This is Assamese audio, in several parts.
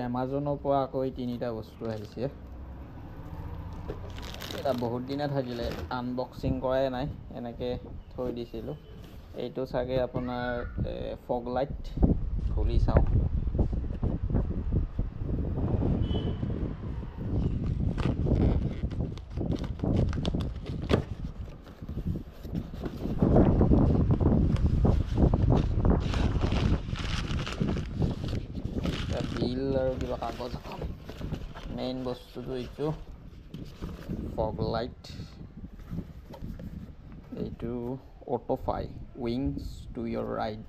এমাজনৰ পৰা আকৌ তিনিটা বস্তু আহিছে। এটা বহুত দিনে থাকিলে, আনবক্সিং কৰাই নাই, এনেকৈ থৈ দিছিলোঁ। এইটো চাগে আপোনাৰ ফগ লাইট, খুলি চাওঁ। বিল আৰু কিবা কাগজ এখন। মেইন বস্তুটো এইটো ফগ লাইট, এইটো অটোফাই উইংছ টু ইয়ৰ ৰাইট।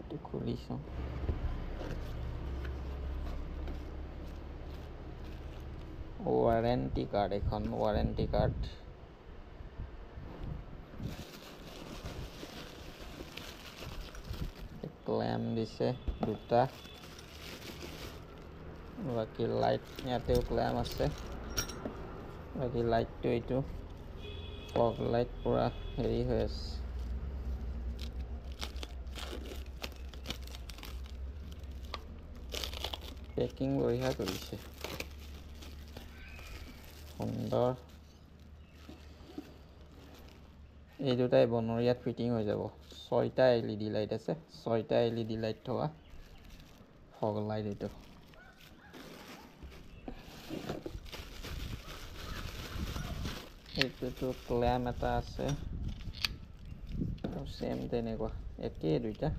এইটো খুলিছোঁ। ৱাৰেণ্টি কাৰ্ড, এখন ৱাৰেণ্টি কাৰ্ড। ক্লেম দিছে দুটা, বাকী লাইট ইয়াতেও ক্লেম আছে। বাকী লাইটটো এইটো ফগ লাইট পুৰা হেৰি হৈ আছে। পেকিং বঢ়িয়া কৰিছে, সুন্দৰ। এই দুটাই বনৰীয়াত ফিটিং হৈ যাব। 6টা LED লাইট আছে, 6টা LED লাইট থকা ফগ লাইট এইটো। এইটোতো ক্লেম এটা আছে, চেম তেনেকুৱা, একেই দুইটা।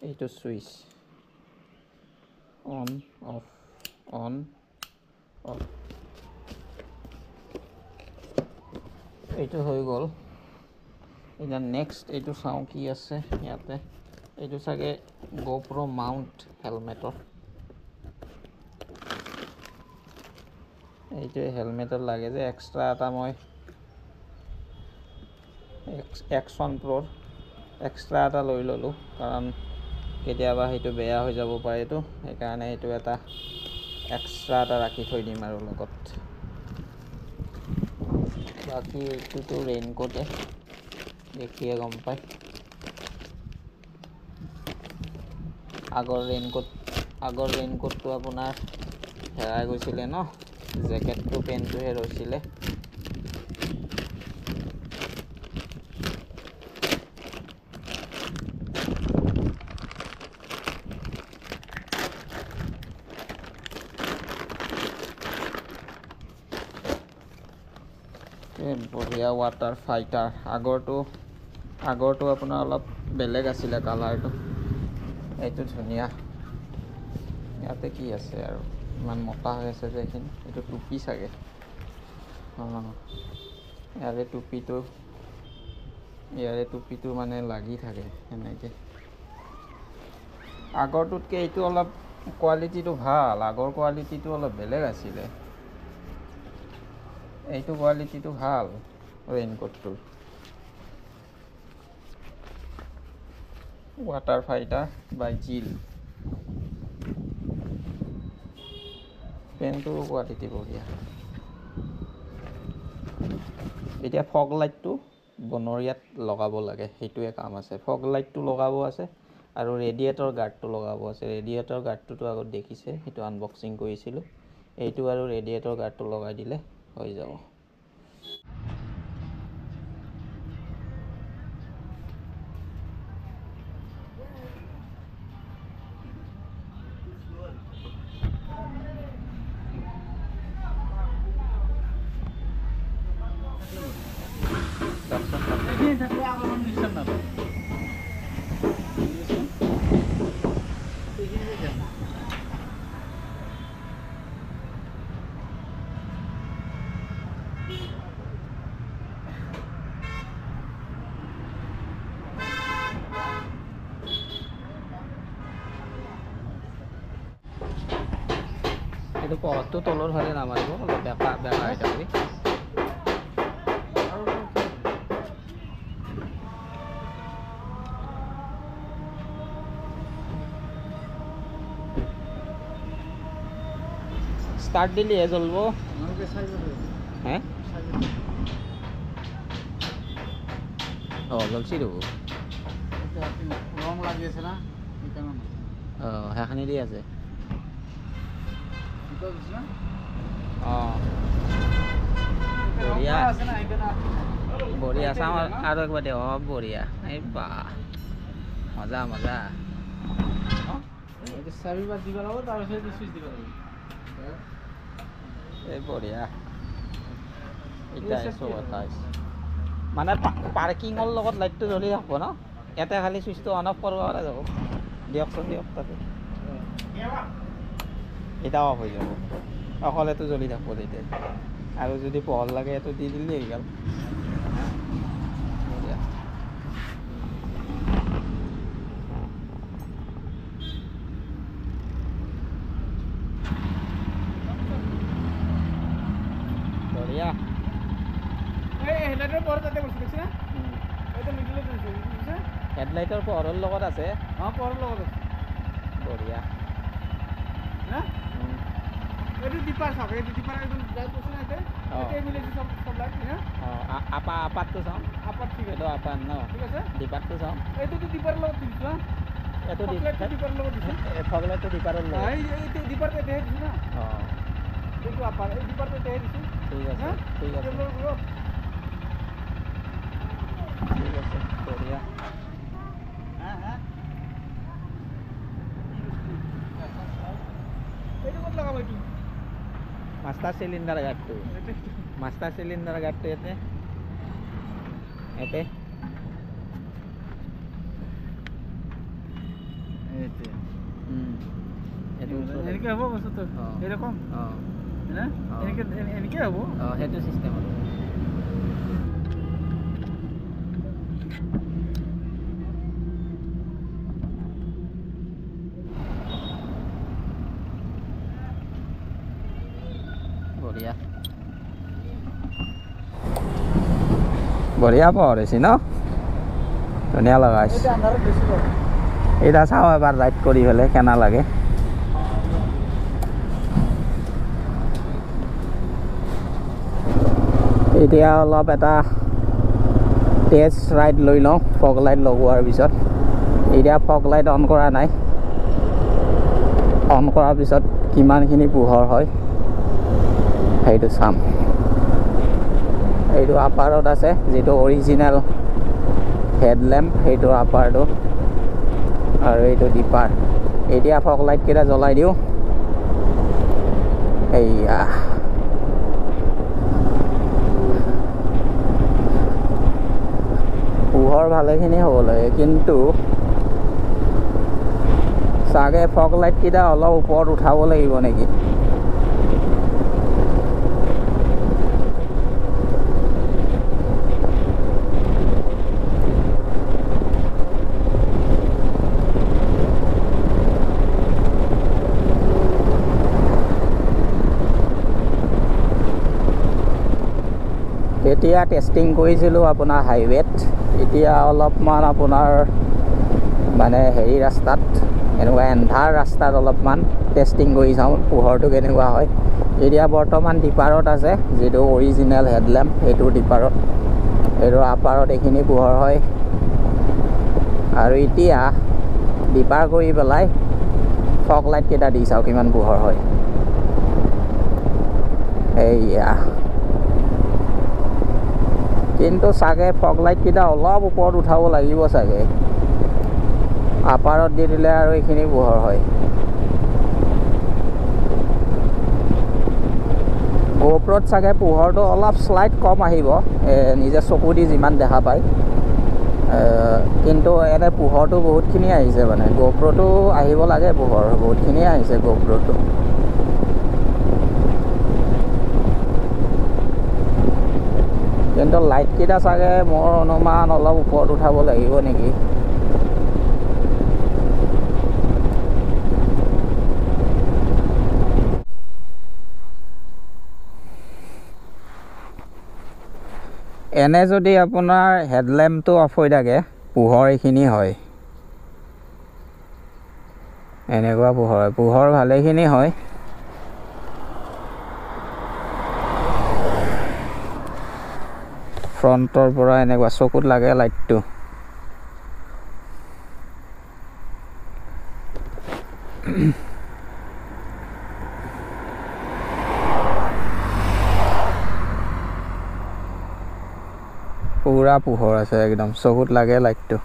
এইটো switch, on of, on of. এইটো হৈ গ'ল। এতিয়া নেক্সট এইটো চাওঁ কি আছে ইয়াতে। এইটো চাগে GoPro মাউণ্ট হেলমেটৰ। এইটোৱে হেলমেটত লাগে যে, এক্সট্ৰা এটা মই Action Pro'ৰ এক্সট্ৰা এটা লৈ ল'লোঁ, কাৰণ কেতিয়াবা সেইটো বেয়া হৈ যাব পাৰেতো, সেইকাৰণে এইটো এটা এক্সট্ৰা এটা ৰাখি থৈ দিম আৰু লগত। বাকী এইটোতো ৰেইনকোটে, দেখিয়ে গম পায়। আগৰ ৰেইনকোটটো আপোনাৰ হেৰাই গৈছিলে ন, জেকেটটো পেণ্টটোহে ৰৈছিলে। বঢ়িয়া ৱাটাৰ ফাইটাৰ। আগৰটো আপোনাৰ অলপ বেলেগ আছিলে কালাৰটো, এইটো ধুনীয়া। ইয়াতে কি আছে আৰু ইমান মোটা হৈ আছে যে এইখিনি, এইটো টুপি চাগে। ইয়াৰে টুপিটো মানে লাগি থাকে সেনেকৈ। আগৰটোতকৈ এইটো অলপ কোৱালিটিটো ভাল, আগৰ কোৱালিটিটো অলপ বেলেগ আছিলে। এইটো কোৱালিটিটো ভাল ৰেইনকোটটোৰ। ৱাটাৰ ফাইটাৰ বাই জিল। পেনটোৰো কোৱালিটি বঢ়িয়া। এতিয়া ফগ লাইটটো বনৰীয়াত লগাব লাগে, সেইটোৱে কাম আছে। ফগ লাইটটো লগাব আছে আৰু ৰেডিয়েটৰ গাৰ্ডটো লগাব আছে। ৰেডিয়েটৰ গাৰ্ডটোতো আগত দেখিছে, সেইটো আনবক্সিং কৰিছিলোঁ। এইটো আৰু ৰেডিয়েটৰ গাৰ্ডটো লগাই দিলে হৈ যাব। এইটো পথটো তলৰ ফালে নামাৰিব, অলপ বেকা হৈ থাকবি। স্টাৰ্ট দিলে জ্বলব। হ্যাঁ জ্বলছি ৰ'ব ৰং লাগি আছে না সেইকাৰণে সেইখিনি দি আছে বঢ়িয়া বঢ়িয়া চাওঁ আৰু একবাৰ দে বঢ়িয়া এই বা মজা মজা চাবি বাদ দিব লাগিব তাৰপিছত চুইচ দিব লাগিব এই বঢ়িয়া এতিয়া মানে পাৰ্কিঙৰ লগত লাইটটো জ্বলি থাকিব ন ইয়াতে খালি চুইচটো অন অফ কৰিব পৰা যাব দিয়কচোন দিয়ক তাতে এতিয়া অফ হৈ যাব অকলেতো জ্বলি থাকিব তেতিয়া আৰু যদি পোহৰ লাগে এইটো দি দিলে হৈ গ'ল বঢ়িয়া হেডলাইটৰ পোহৰৰ লগত আছে বঢ়িয়া আপাতটো চাওঁ এইটো আপাত ন দীপাৰটো চাওঁ এইটো ফগলাইটটো দীপাৰৰ লগত ঠিক আছে ঠিক আছে ঠিক আছে বঢ়িয়া মাষ্টাৰ চিলিণ্ডাৰ গাৰ্ডটো মাষ্টাৰ চিলিণ্ডাৰ গাৰ্ডটো ইয়াতে ইয়াতে এনেকে হ'ব বস্তুটো এৰকম না এনেকে হ'ব সেইটো চিষ্টেম আৰু বঢ়িয়া বঢ়িয়া পোহৰ হৈছে ন ধুনীয়া লগাইছে এইটা চাওঁ এবাৰ ৰাইড কৰি পেলাই কেনে লাগে এতিয়া অলপ এটা টেষ্ট ৰাইড লৈ লওঁ ফগ লাইট লগোৱাৰ পিছত এতিয়া ফগ লাইট অন কৰা নাই অন কৰাৰ পিছত কিমানখিনি পোহৰ হয় সেইটো চাম এইটো আপাৰত আছে যেটো অৰিজিনেল হেডলেম্প সেইটো আপাৰটো আৰু এইটো দীপাৰ এতিয়া ফগ লাইট কেইটা জ্বলাই দিওঁ এইয়া পোহৰ ভালেখিনি হ'ব লাগে কিন্তু চাগে ফগ লাইট কেইটা অলপ ওপৰত উঠাব লাগিব নেকি এতিয়া টেষ্টিং কৰিছিলোঁ আপোনাৰ হাইৱেত এতিয়া অলপমান আপোনাৰ মানে হেৰি ৰাস্তাত এনেকুৱা এন্ধাৰ ৰাস্তাত অলপমান টেষ্টিং কৰি চাওঁ পোহৰটো কেনেকুৱা হয় এতিয়া বৰ্তমান দীপাৰত আছে যেটো অৰিজিনেল হেডলেম্প সেইটো দীপাৰত এইটো আপাৰত এইখিনি পোহৰ হয় আৰু এতিয়া দীপাৰ কৰি পেলাই ফগ লাইট কেইটা দি চাওঁ কিমান পোহৰ হয় এইয়া কিন্তু চাগে ফগ লাইট কেইটা অলপ ওপৰত উঠাব লাগিব চাগে আপাৰত দি দিলে আৰু এইখিনি পোহৰ হয় গোপ্ৰত চাগে পোহৰটো অলপ স্লাইড কম আহিব নিজে চকু দি যিমান দেখা পায় কিন্তু এনে পোহৰটো বহুতখিনি আহিছে মানে গোপ্ৰটো আহিব লাগে পোহৰ বহুতখিনি আহিছে গোপ্ৰটো কিন্তু লাইট কেইটা চাগে মোৰ অনুমান অলপ ওপৰত উঠাব লাগিব নেকি এনে যদি আপোনাৰ হেডলেম্পটো অফ হৈ থাকে পোহৰ এইখিনি হয় এনেকুৱা পোহৰ ভালেখিনি হয় ফ্ৰণ্টৰ পৰা এনেকুৱা চকুত লাগে লাইটটো পুৰা পোহৰ আছে একদম চকুত লাগে লাইটটো